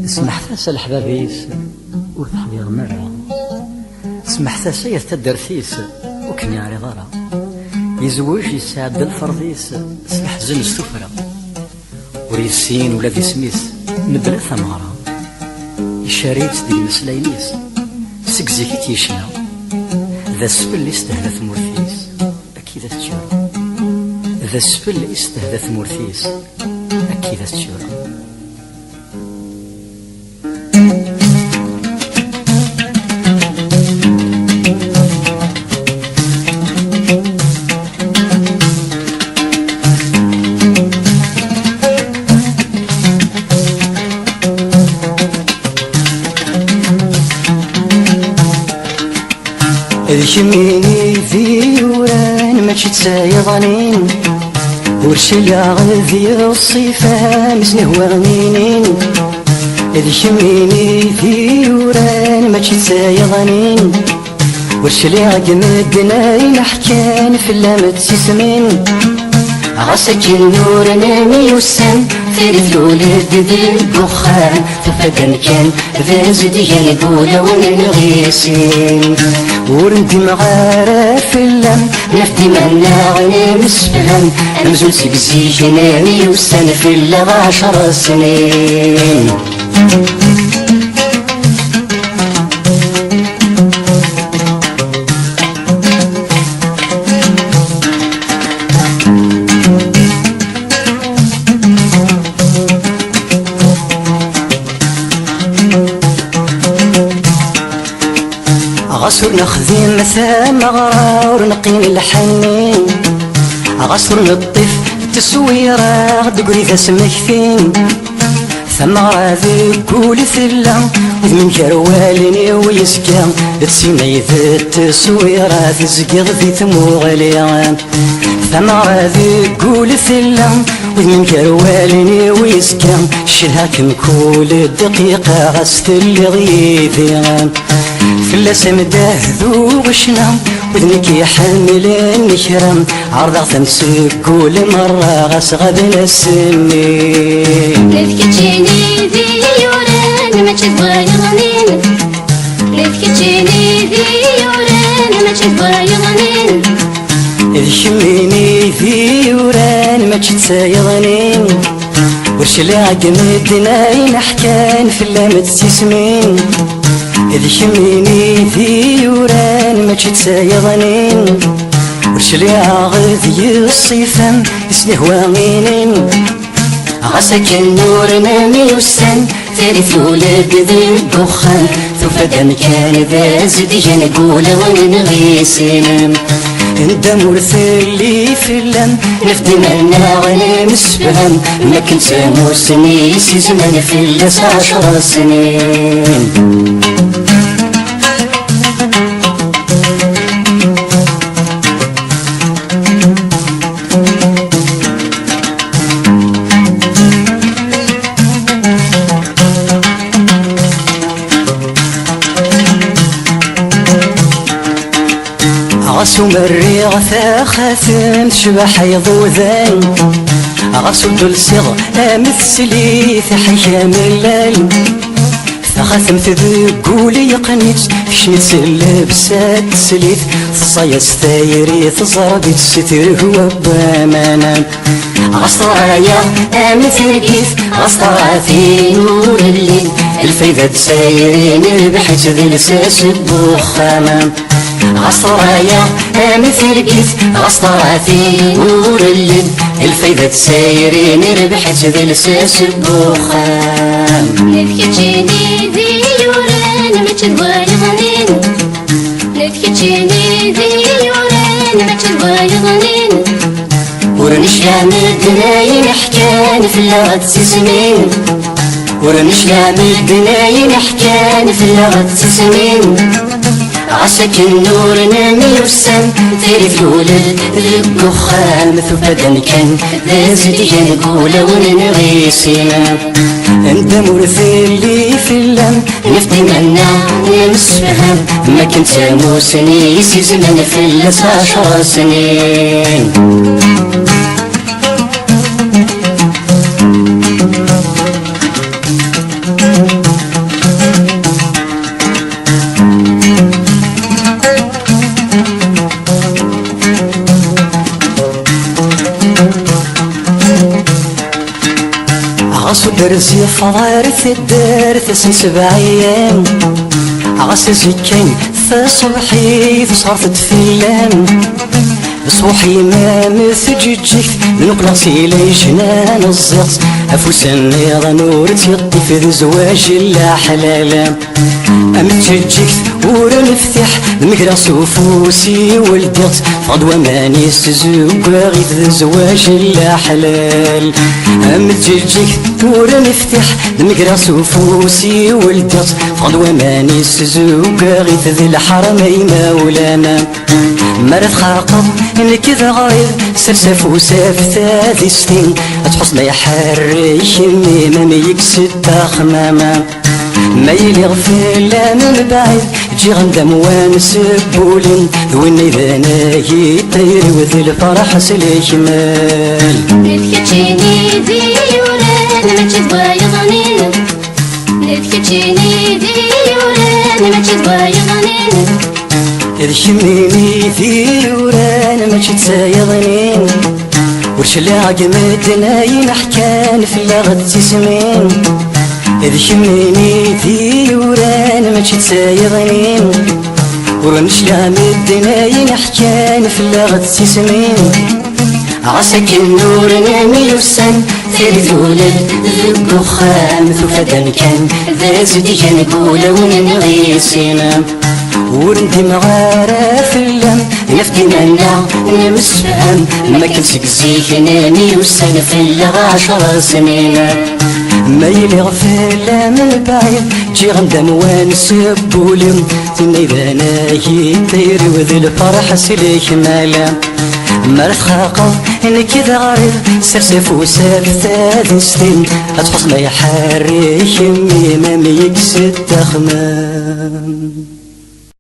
سمحت الحبابيس وتحضير مرة، سمحت سير تدرسيس وكن يعري ضرا، يزوج يسعد الفرضيس سمح زن السفرة وريسين ولا ذي سميس مبلا ثمارة يشاريت دي مسلاينيس سكزيكيت يشنا ذا السفل اللي استهدث مورثيس أكيد تشورا، ذا السفل اللي استهدث مورثيس أكيد تشورا. ذكميني في وران ماشي تسايضنين ورشلع ذي الصيفة مسنه وغنينين. ذكميني في وران ماشي تسايضنين ورشلع قمدنا ينحكان في اللامت سيسمين. عساك النور نامي والسم ثالث الولاد ذي الدخان ففقن كان ذا زديان قولة ونغيسين وردي مغارة في اللم نفدي منا غنى مسفهم أمزول سكزيك نامي والسن في اللغة 10 سنين. غصر نخذين مثام غرار نقين الحنين غصر نطف تسويرة دقري ذا سمكثين ثمرة ذي كول ثلة من كروالني ويسكا تسيني ذي التسويرة تزقض ذي تموغليان ثمرة ذي كول ثلة من كروالني ويسكا شهاكم كل دقيقة غست اللي غيثيان فلا سمده ذو غشنا وذنك يحمل النكرم عرضة تنسك كل مرة غس غبنا السنين. نذكتشيني ذي يوران ما تبغيغنين نذكتشيني ذي يوران ما تبغيغنين ذكميني ذي يوران ما تسايغنين ورشلع قمدنا ينحكان في اللامت سيسمين. ذكميني في يوران ماشي تسايغنين ورشلع غذي الصيفم اسنه واغينين. عساك النور نامي والسن ثالث ولاد ذي الدخان ثفدا مكان ذا زديان قولة ونغيسين. ندم ورثلي في اللم نفدي منا غنى مسفهم ما كنت موسني سي زمان في اللاس 10 سنين. غسو مريغ ثاخاثم تشبح يضوذان غسو دلسيغ مثلي ثحيا ملال ثاخاثم تذقولي يقنيت شنيت اللبسات سليت تصايس ثايري تزربي تستر هو بامانا غسرايا مثل كيف غسرا في نور الليل الفايدة تسايرين ربحت ذي لساس الدخان. غصرايا مثل كيف غصرا في نور الليل الفايدة تسايرين ربحت ذي لساس الدخان. نذكتشيني ذي يوران ما تبغيغنين نذكتشيني ذي يوران ما تبغيغنين ورنشلع مدنا ينحكان في اللغة سيسمين ورنشلع مدنا ينحكان في اللغة سيسمين. عساك النور نامي والسم ثالث الولد الدخان ثفدا كان ذا زديان قولة ونغيسين. ندم ورثلي في اللم نفدي منا نمسفهم ما كنت موسني سي زمان في اللاس 10 سنين. غاسو درزي فضارت الدار تسن 7 أيام غاسو زكين فصبحي فصارت تفيلان صبحي ما مثججك نقلصي لي جنان الزغط أفوسني غنورت يطيف ذي زواج لا حلالا أمتجك ورا نفتح المقرا سوفوسي والدغت فضوى ماني سزوق غيث ذي زواج لا حلال أمتجك ورا نفتح المقرا سوفوسي والدغت فضوى ماني سزوق غيث ذي الحرمين مولانا مرض خاقب انك ذا غايب سلسف وساف ذي سنين تحصل يحرك ميما ميكسد خماما ما يلي غفل لا من بعيد جي غندم وانسبولين وين اذا ناهي طير وذي الفرح سليك مال نتكتشيني ذي يوران ما تبغى يغنين نتكتشيني ذي يوران ما تبغى يغنين يشميني في وران ما تسايضنين ورش لاق مدنا ينحكان في اللغة تسمين يشميني في وران ما تسايضنين ورش لاق مدنا ينحكان في اللغة تسمين عساك النور نامي يسن ثالث ولد ذو خام ثو فدان كان ذا زدي كان قولا وننغيسينا ورنتي معارا في اللم نفتي منا نمسفهم ما كنسك زيك نامي والسنة في اللغة 10 سنين ما يلي غفل من بعيد جي غندم وانسبولم ثم إذا ناهي طير وذي الفرح سليك مالا مرض خاقة انك ذا غريب سرسف وساب ثلاث سنين اتحصل يحرك ميما ميكسد تخمام